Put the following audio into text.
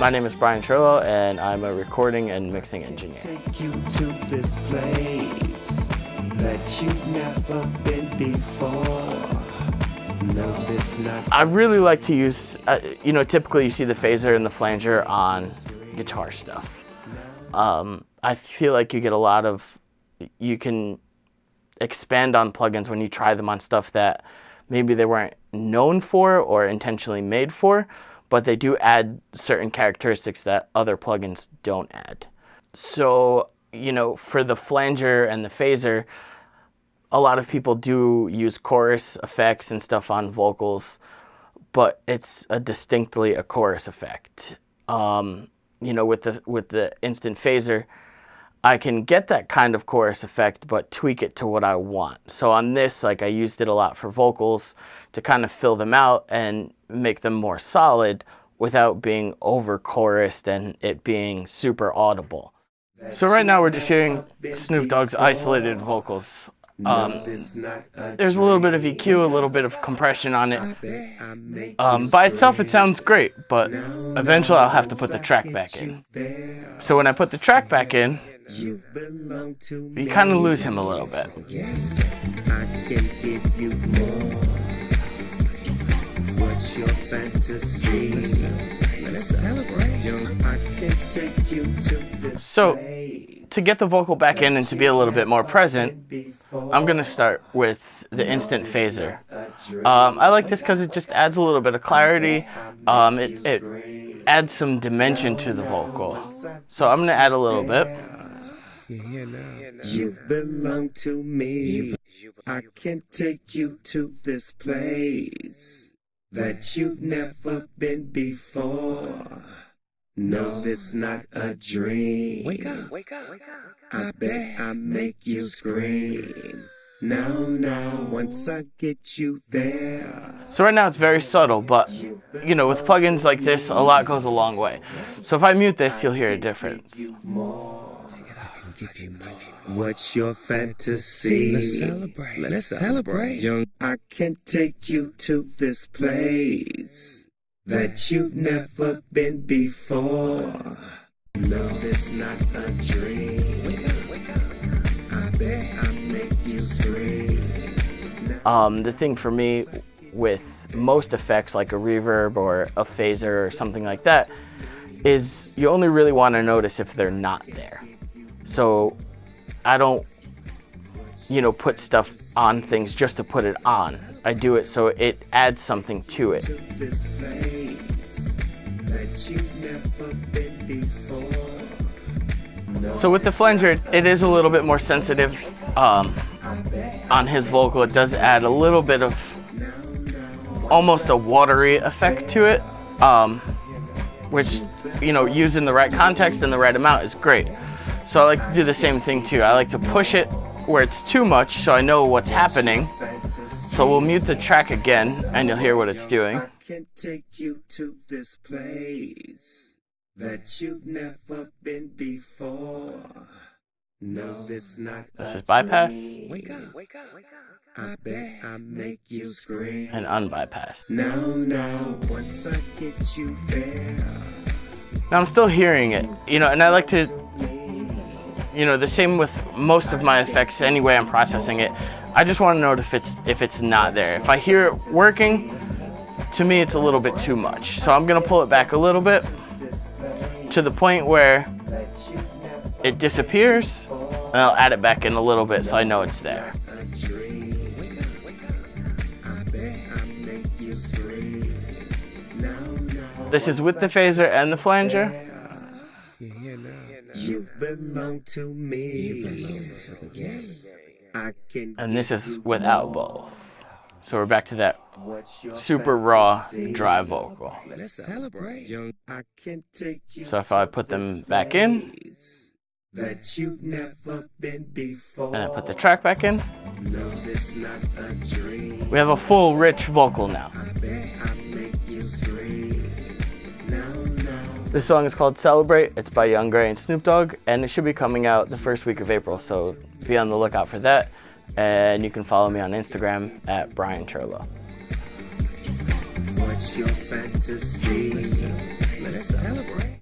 My name is Brian Chirlo, and I'm a recording and mixing engineer. Take you to this place that you've never been before. No, this not. I really like to use, typically you see the phaser and the flanger on guitar stuff. I feel like you get a lot of, you can expand on plugins when you try them on stuff that maybe they weren't known for or intentionally made for, but they do add certain characteristics that other plugins don't add. So, for the flanger and the phaser, a lot of people do use chorus effects and stuff on vocals, but it's distinctly a chorus effect. With the instant phaser, I can get that kind of chorus effect, but tweak it to what I want. So on this, I used it a lot for vocals to kind of fill them out and make them more solid without being over chorused and it being super audible. So right now we're just hearing Snoop Dogg's isolated vocals. There's a little bit of EQ, a little bit of compression on it. By itself it sounds great, but eventually I'll have to put the track back in. So when I put the track back in, you kind of lose him a little bit. I can give you more. What's your fantasy? Let's celebrate. I can take you to this. So to get the vocal back in and to be a little bit more present, I'm going to start with the instant phaser. I like this because it just adds a little bit of clarity. It adds some dimension to the vocal. So I'm going to add a little bit. You belong to me. I can take you to this place that you've never been before. No, this not a dream. Wake up, wake up, wake up. I bet I make you scream. Now, once I get you there. So right now it's very subtle, but with plugins like this, a lot goes a long way. So if I mute this, you'll hear a difference. What's your fantasy? Let's celebrate. Let's celebrate. I can take you to this place that you've never been before. No, this not a dream. Wake up, wake up. I bet I make you scream. The thing for me with most effects like a reverb or a phaser or something like that is you only really want to notice if they're not there. So I don't, put stuff on things just to put it on. I do it so it adds something to it. So with the flanger, it is a little bit more sensitive on his vocal. It does add a little bit of almost a watery effect to it, which, used in the right context and the right amount is great. So I like to do the same thing too. I like to push it where it's too much so I know what's happening. So we'll mute the track again and you'll hear what it's doing. I can take you to this place that you've never been before. No, this not. This is bypass. Wake up, wake up, wake up. I bet I make you scream. And unbypassed. Now, once I get you there. Now I'm still hearing it, and I like to, the same with most of my effects anyway I'm processing it. I just want to know if it's not there. If I hear it working, to me it's a little bit too much. So I'm going to pull it back a little bit to the point where it disappears, and I'll add it back in a little bit so I know it's there. This is with the phaser and the flanger. You belong to me. And this is without both. So we're back to that super raw, dry vocal. So if I put them back in, that you've never been before. And I put the track back in, we have a full, rich vocal now. This song is called Celebrate. It's by Young Grey and Snoop Dogg, and it should be coming out the first week of April, so be on the lookout for that. And you can follow me on Instagram at Brian Chirlo. What's your fantasy? Let's celebrate.